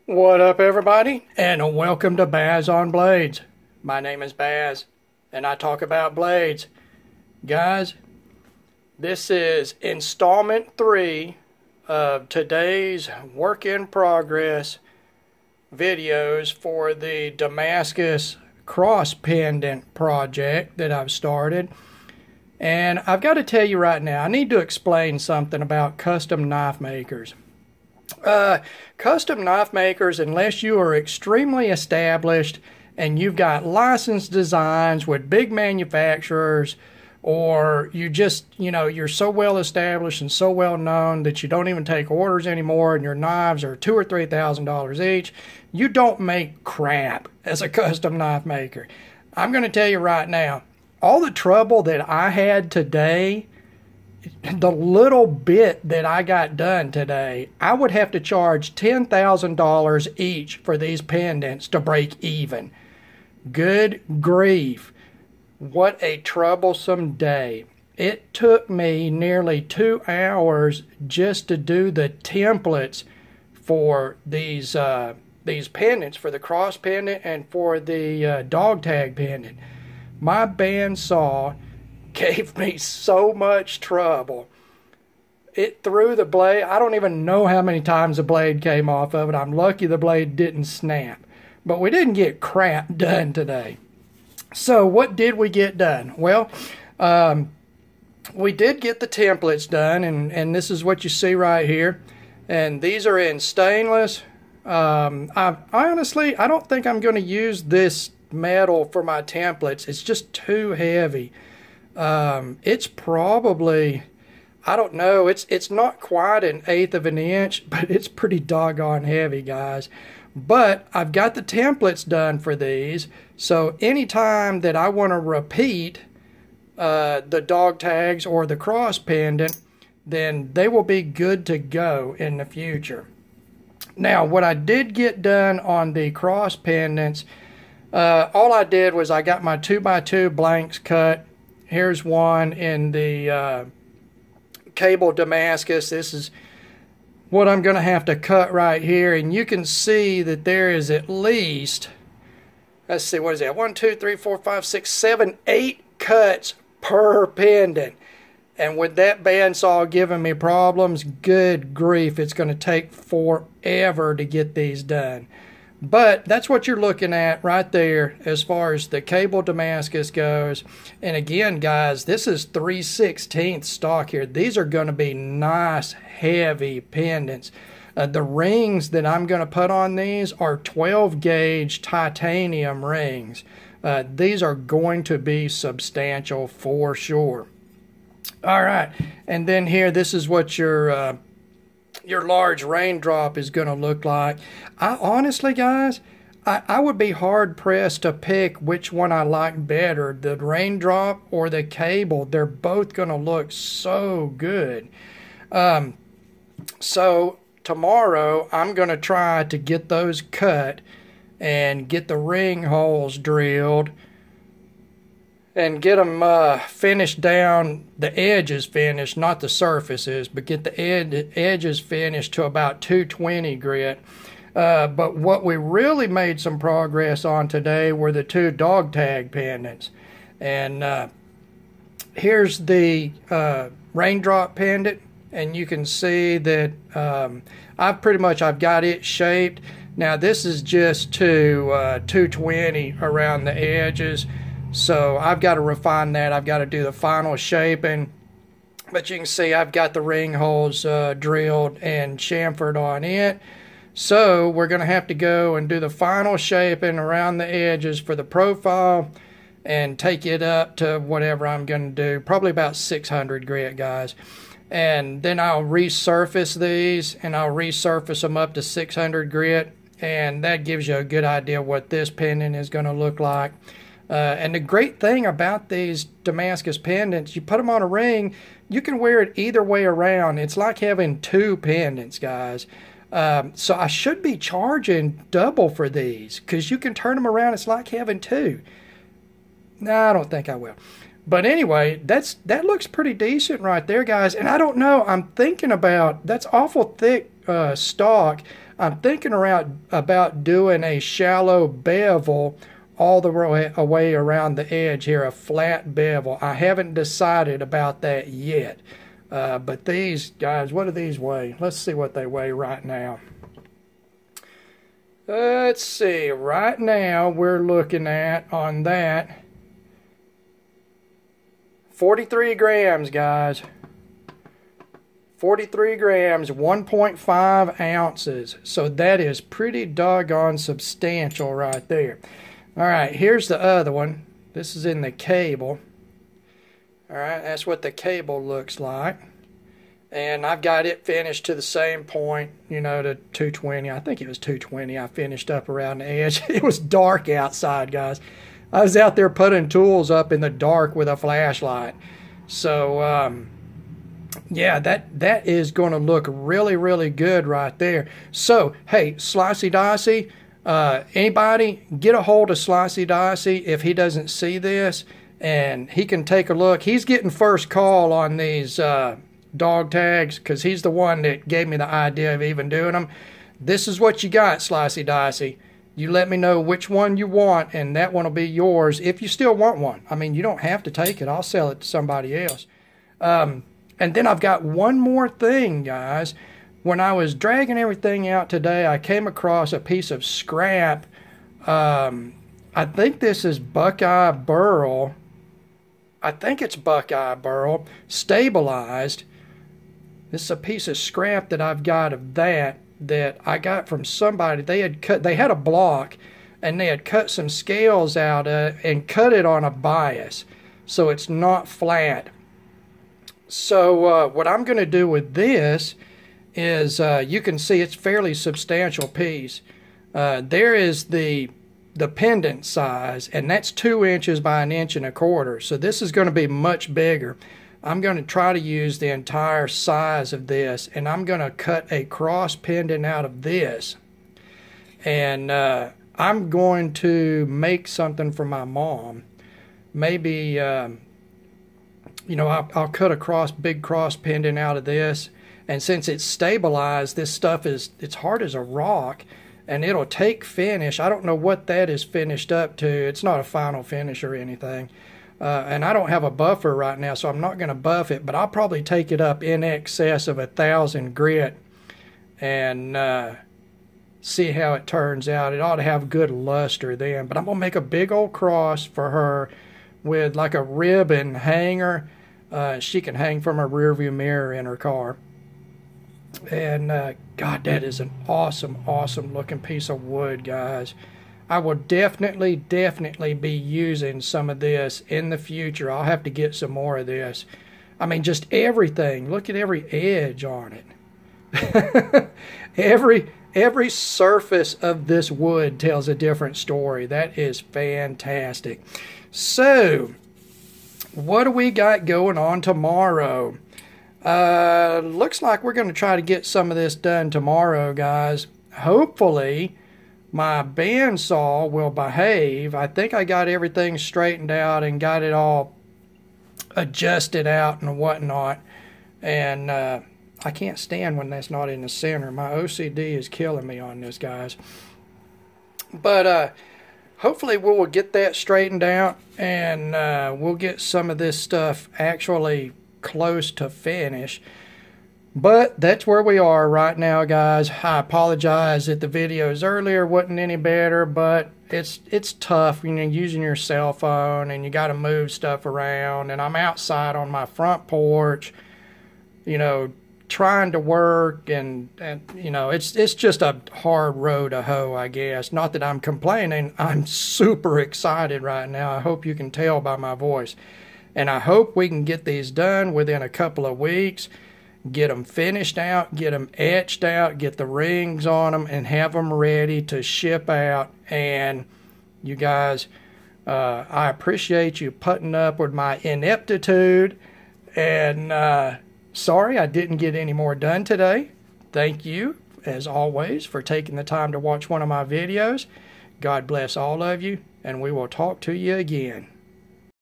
What up, everybody, and welcome to Baz on Blades. My name is Baz, and I talk about blades. Guys, this is installment 3 of today's work in progress videos for the Damascus cross pendant project that I've started. And I've got to tell you right now, I need to explain something about custom knife makers. Custom knife makers, unless you are extremely established and you've got licensed designs with big manufacturers, or you just, you're so well established and so well known that you don't even take orders anymore and your knives are $2,000 or $3,000 each, you don't make crap as a custom knife maker. I'm going to tell you right now, all the trouble that I had today, the little bit that I got done today, I would have to charge $10,000 each for these pendants to break even. Good grief. What a troublesome day. It took me nearly 2 hours just to do the templates for these pendants, for the cross pendant and for the dog tag pendant. My bandsaw gave me so much trouble. It threw the blade. I don't even know how many times the blade came off of it. I'm lucky the blade didn't snap. But we didn't get crap done today. So what did we get done? Well, we did get the templates done, and this is what you see right here. And these are in stainless. Honestly, I don't think I'm going to use this metal for my templates. It's just too heavy. It's probably, I don't know, it's not quite 1/8 of an inch, but it's pretty doggone heavy, guys. But I've got the templates done for these, so anytime that I want to repeat the dog tags or the cross pendant, then they will be good to go in the future. Now, what I did get done on the cross pendants, all I did was I got my 2x2 blanks cut. Here's one in the cable Damascus. This is what I'm going to have to cut right here. And you can see that there is at least, let's see, what is that? 1, 2, 3, 4, 5, 6, 7, 8 cuts per pendant. And with that bandsaw giving me problems, good grief, it's going to take forever to get these done. But that's what you're looking at right there as far as the cable Damascus goes. And again, guys, this is 3/16 stock here. These are going to be nice, heavy pendants. The rings that I'm going to put on these are 12-gauge titanium rings. These are going to be substantial for sure. All right, and then here, this is what your large raindrop is going to look like. Honestly, guys, I would be hard-pressed to pick which one I like better, the raindrop or the cable. They're both going to look so good. So tomorrow, I'm going to try to get those cut and get the ring holes drilled and get them finished down, the edges finished, not the surfaces, but get the edges finished to about 220 grit. But what we really made some progress on today were the 2 dog tag pendants. And here's the raindrop pendant, and you can see that I've got it shaped. Now this is just to 220 around the edges. So I've got to refine that. I've got to do the final shaping. But you can see I've got the ring holes drilled and chamfered on it. So we're going to have to go and do the final shaping around the edges for the profile and take it up to whatever I'm going to do. Probably about 600 grit, guys. And then I'll resurface these, and I'll resurface them up to 600 grit. And that gives you a good idea what this pendant is going to look like. And the great thing about these Damascus pendants, you put them on a ring, you can wear it either way around. It's like having 2 pendants, guys. So I should be charging double for these because you can turn them around. It's like having 2. No, I don't think I will. But anyway, that looks pretty decent right there, guys. And I don't know, I'm thinking about, that's awful thick stock, I'm thinking about doing a shallow bevel all the way around the edge here, a flat bevel. I haven't decided about that yet. But these guys, what do these weigh? Let's see what they weigh right now. Let's see, right now we're looking at, on that, 43 grams, guys. 43 grams, 1.5 ounces. So that is pretty doggone substantial right there. All right, here's the other one. This is in the cable. All right, that's what the cable looks like. And I've got it finished to the same point, you know, to 220. I think it was 220. I finished up around the edge. It was dark outside, guys. I was out there putting tools up in the dark with a flashlight. So, yeah, that is going to look really, really good right there. So, hey, Slicey Dicey, anybody, get a hold of Slicey Dicey if he doesn't see this, and he can take a look. He's getting first call on these dog tags because he's the one that gave me the idea of even doing them. This is what you got, Slicey Dicey. You let me know which one you want, and that one will be yours if you still want one. I mean, you don't have to take it. I'll sell it to somebody else. And then I've got one more thing, guys. When I was dragging everything out today, I came across a piece of scrap. I think this is Buckeye burl. I think it's Buckeye burl, stabilized. This is a piece of scrap that I've got of that I got from somebody. They had a block, and they had cut some scales out and cut it on a bias, so it's not flat. So what I'm going to do with this is, you can see it's a fairly substantial piece. There is the pendant size, and that's 2 inches by 1.25 inches. So this is going to be much bigger. I'm going to try to use the entire size of this, and I'm going to cut a cross pendant out of this. And I'm going to make something for my mom. Maybe, you know, I'll cut a big cross pendant out of this. And since it's stabilized, this stuff it's hard as a rock, and it'll take finish. I don't know what that is finished up to. It's not a final finish or anything. And I don't have a buffer right now, so I'm not going to buff it, but I'll probably take it up in excess of 1,000 grit and see how it turns out. It ought to have good luster then. But I'm going to make a big old cross for her with like a ribbon hanger. She can hang from her rearview mirror in her car. And God, that is an awesome, awesome looking piece of wood, guys. I will definitely be using some of this in the future. I'll have to get some more of this. I mean, just everything. Look at every edge on it. Every surface of this wood tells a different story. That is fantastic. So, what do we got going on tomorrow? Looks like we're going to try to get some of this done tomorrow, guys. Hopefully, my bandsaw will behave. I think I got everything straightened out and got it all adjusted out and whatnot. And I can't stand when that's not in the center. My OCD is killing me on this, guys. But hopefully we will get that straightened out, and we'll get some of this stuff actually close to finish. But that's where we are right now, guys. I apologize that the videos earlier wasn't any better, but it's tough, you know, using your cell phone, and you got to move stuff around. And I'm outside on my front porch, you know, trying to work, and you know, it's just a hard road to hoe, I guess. Not that I'm complaining. I'm super excited right now. I hope you can tell by my voice. And I hope we can get these done within a couple of weeks. Get them finished out, get them etched out, get the rings on them, and have them ready to ship out. And you guys, I appreciate you putting up with my ineptitude. And sorry I didn't get any more done today. Thank you, as always, for taking the time to watch one of my videos. God bless all of you, and we will talk to you again.